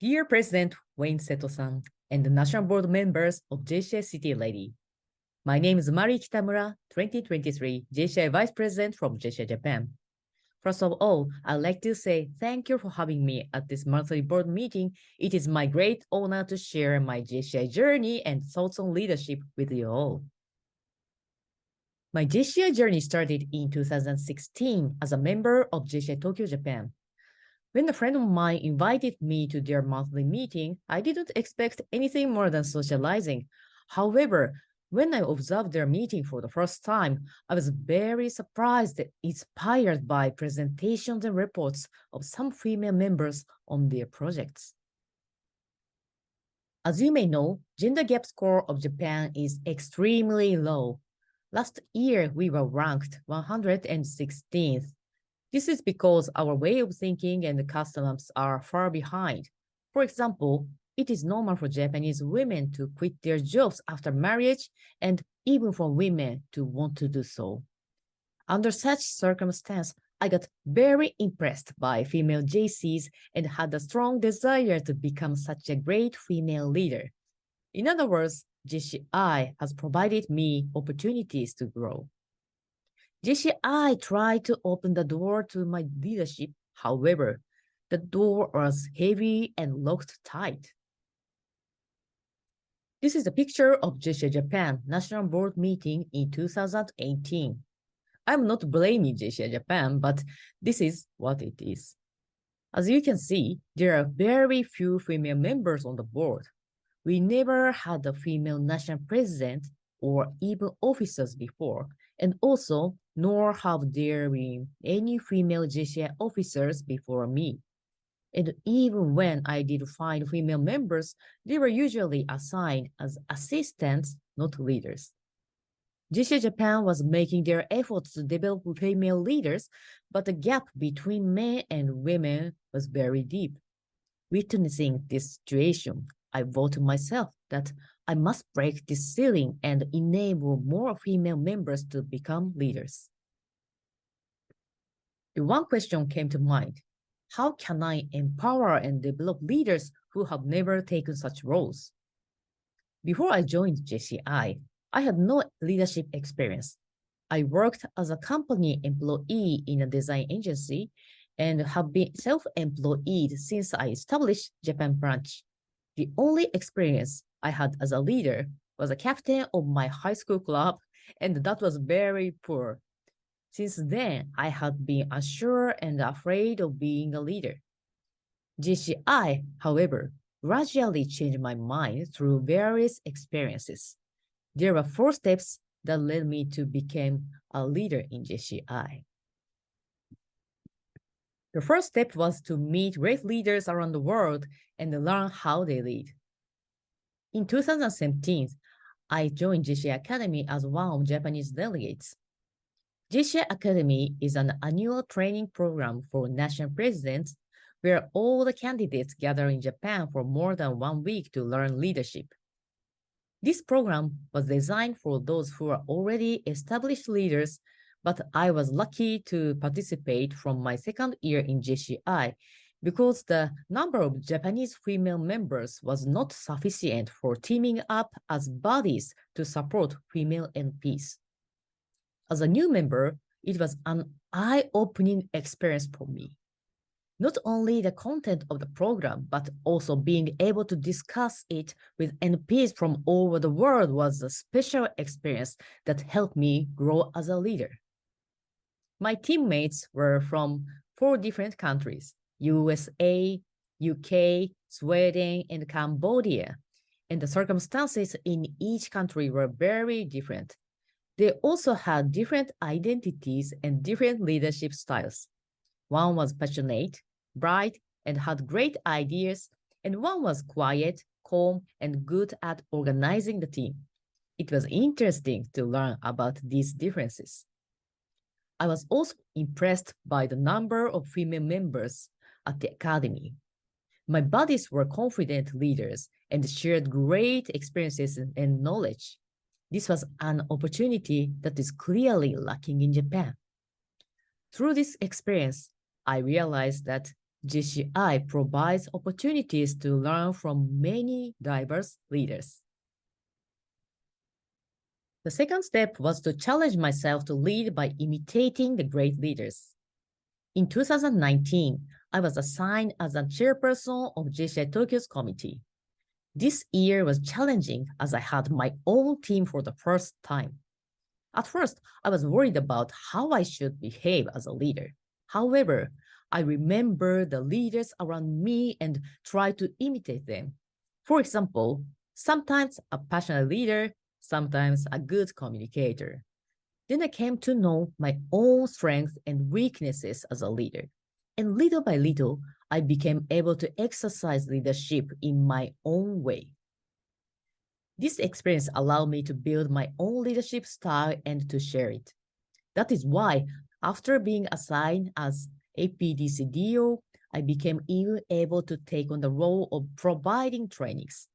Dear President Wayne Seto-san and the National Board members of JCI City Lady, my name is Marii Kitamura, 2023 JCI Vice President from JCI Japan. First of all, I'd like to say thank you for having me at this monthly board meeting. It is my great honor to share my JCI journey and thoughts on leadership with you all. My JCI journey started in 2016 as a member of JCI Tokyo, Japan. When a friend of mine invited me to their monthly meeting, I didn't expect anything more than socializing. However, when I observed their meeting for the first time, I was very surprised and inspired by presentations and reports of some female members on their projects. As you may know, gender gap score of Japan is extremely low. Last year, we were ranked 116th. This is because our way of thinking and customs are far behind. For example, it is normal for Japanese women to quit their jobs after marriage and even for women to want to do so. Under such circumstance, I got very impressed by female JCs and had a strong desire to become such a great female leader. In other words, JCI has provided me opportunities to grow. JCI tried to open the door to my leadership. However, the door was heavy and locked tight. This is a picture of JCI Japan National Board meeting in 2018. I'm not blaming JCI Japan, but this is what it is. As you can see, there are very few female members on the board. We never had a female national president or even officers before, and also nor have there been any female JCI officers before me. And even when I did find female members, they were usually assigned as assistants, not leaders. JCI Japan was making their efforts to develop female leaders, but the gap between men and women was very deep. Witnessing this situation, I vowed to myself that I must break this ceiling and enable more female members to become leaders. The one question came to mind: how can I empower and develop leaders who have never taken such roles? Before I joined JCI, I had no leadership experience. I worked as a company employee in a design agency and have been self-employed since I established Japan branch. The only experience I had as a leader was a captain of my high school club, and that was very poor. Since then, I had been unsure and afraid of being a leader. JCI, however, gradually changed my mind through various experiences. There were 4 steps that led me to become a leader in JCI. The first step was to meet great leaders around the world and learn how they lead. In 2017, I joined JCI Academy as one of Japanese delegates. JCI Academy is an annual training program for national presidents where all the candidates gather in Japan for more than 1 week to learn leadership. This program was designed for those who are already established leaders, but I was lucky to participate from my second year in JCI because the number of Japanese female members was not sufficient for teaming up as bodies to support female MPs. As a new member, it was an eye-opening experience for me. Not only the content of the program, but also being able to discuss it with MPs from all over the world was a special experience that helped me grow as a leader. My teammates were from 4 different countries: USA, UK, Sweden, and Cambodia, and the circumstances in each country were very different. They also had different identities and different leadership styles. One was passionate, bright, and had great ideas, and one was quiet, calm, and good at organizing the team. It was interesting to learn about these differences. I was also impressed by the number of female members at the academy. My buddies were confident leaders and shared great experiences and knowledge. This was an opportunity that is clearly lacking in Japan. Through this experience, I realized that JCI provides opportunities to learn from many diverse leaders. The second step was to challenge myself to lead by imitating the great leaders. In 2019, I was assigned as a chairperson of JCI Tokyo's committee. This year was challenging as I had my own team for the first time. At first, I was worried about how I should behave as a leader. However, I remember the leaders around me and tried to imitate them. For example, sometimes a passionate leader, sometimes a good communicator. Then I came to know my own strengths and weaknesses as a leader. And little by little, I became able to exercise leadership in my own way. This experience allowed me to build my own leadership style and to share it. That is why, after being assigned as APDCDO, I became even able to take on the role of providing trainings.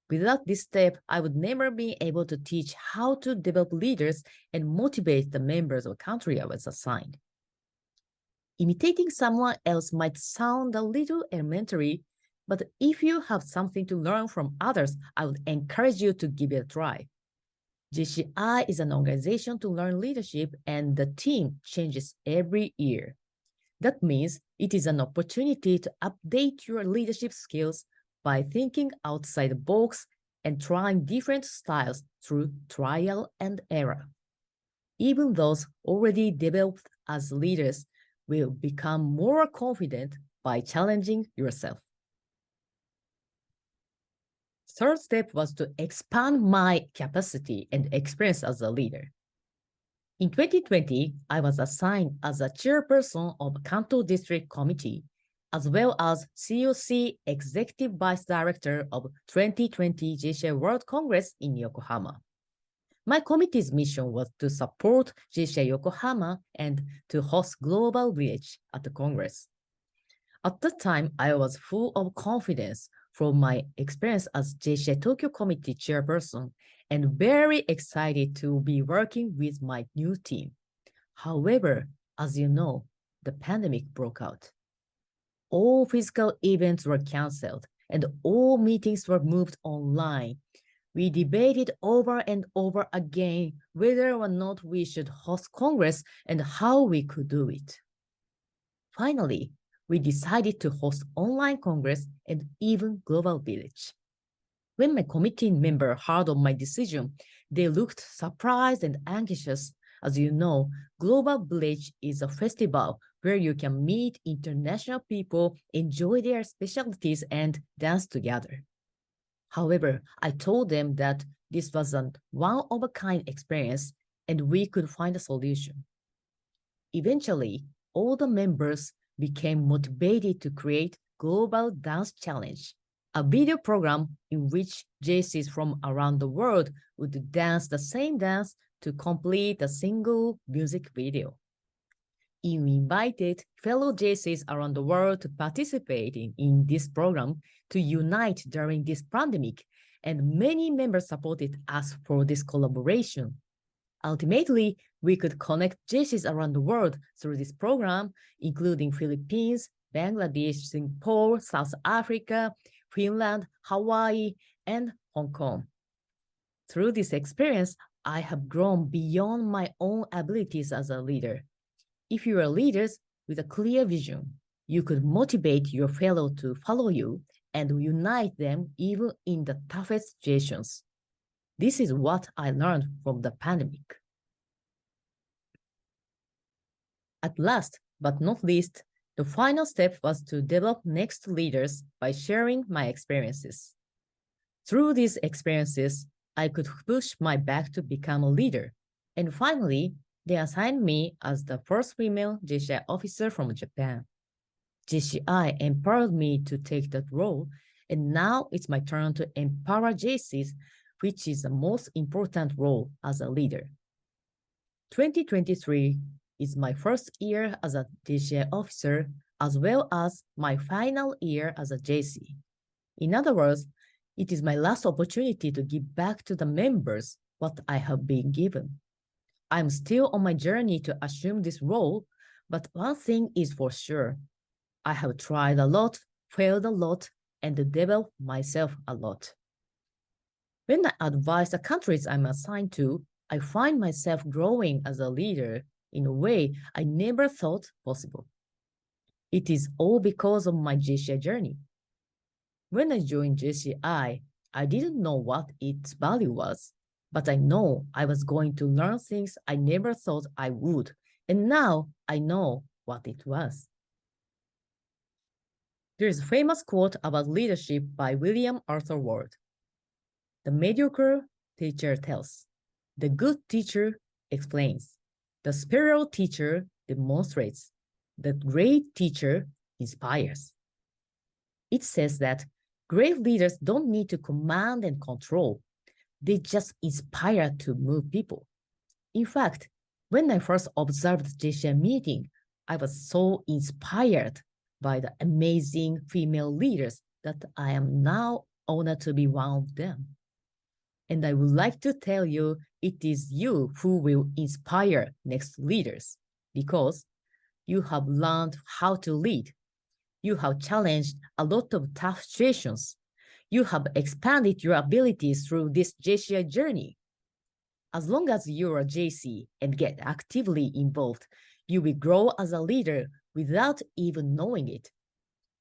Without this step, I would never be able to teach how to develop leaders and motivate the members of the country I was assigned. Imitating someone else might sound a little elementary, but if you have something to learn from others, I would encourage you to give it a try. JCI is an organization to learn leadership, and the team changes every year. That means it is an opportunity to update your leadership skills by thinking outside the box and trying different styles through trial and error. Even those already developed as leaders will become more confident by challenging yourself. Third step was to expand my capacity and experience as a leader. In 2020, I was assigned as a chairperson of Kanto District Committee, as well as COC Executive Vice Director of 2020 JCI World Congress in Yokohama. My committee's mission was to support JCI Yokohama and to host Global Village at the Congress. At that time, I was full of confidence from my experience as JCI Tokyo Committee chairperson and very excited to be working with my new team. However, as you know, the pandemic broke out. All physical events were canceled and all meetings were moved online. We debated over and over again whether or not we should host Congress and how we could do it. Finally, we decided to host online Congress and even Global Village. When my committee member heard of my decision, they looked surprised and anxious. As you know, Global Village is a festival where you can meet international people, enjoy their specialties, and dance together. However, I told them that this was a one-of-a-kind experience and we could find a solution. Eventually, all the members became motivated to create Global Dance Challenge, a video program in which JCs from around the world would dance the same dance to complete a single music video. We invited fellow JCs around the world to participate in this program to unite during this pandemic, and many members supported us for this collaboration. Ultimately, we could connect JCs around the world through this program, including Philippines, Bangladesh, Singapore, South Africa, Finland, Hawaii, and Hong Kong. Through this experience, I have grown beyond my own abilities as a leader. If you are leaders with a clear vision, you could motivate your fellow to follow you and unite them even in the toughest situations. This is what I learned from the pandemic. At last, but not least, the final step was to develop next leaders by sharing my experiences. Through these experiences, I could push my back to become a leader. And finally, they assigned me as the first female JCI officer from Japan. JCI empowered me to take that role, and now it's my turn to empower JCs, which is the most important role as a leader. 2023 is my first year as a JCI officer, as well as my final year as a JC. In other words, it is my last opportunity to give back to the members what I have been given. I'm still on my journey to assume this role, but one thing is for sure. I have tried a lot, failed a lot, and developed myself a lot. When I advise the countries I'm assigned to, I find myself growing as a leader in a way I never thought possible. It is all because of my JCI journey. When I joined JCI, I didn't know what its value was, but I know I was going to learn things I never thought I would, and now I know what it was. There is a famous quote about leadership by William Arthur Ward. The mediocre teacher tells, the good teacher explains, the superior teacher demonstrates, the great teacher inspires. It says that great leaders don't need to command and control. They just inspire to move people. In fact, when I first observed the JCI meeting, I was so inspired by the amazing female leaders that I am now honored to be one of them. And I would like to tell you, it is you who will inspire next leaders because you have learned how to lead. You have challenged a lot of tough situations. You have expanded your abilities through this JCI journey. As long as you're a JC and get actively involved, you will grow as a leader without even knowing it.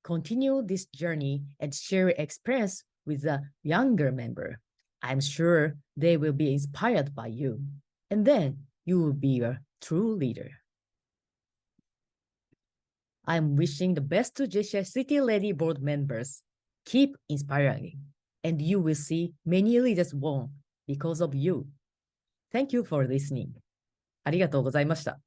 Continue this journey and share your experience with a younger member. I'm sure they will be inspired by you. And then you will be a true leader. I'm wishing the best to JCI City Lady Board members. Keep inspiring, and you will see many leaders born because of you. Thank you for listening. ありがとうございました。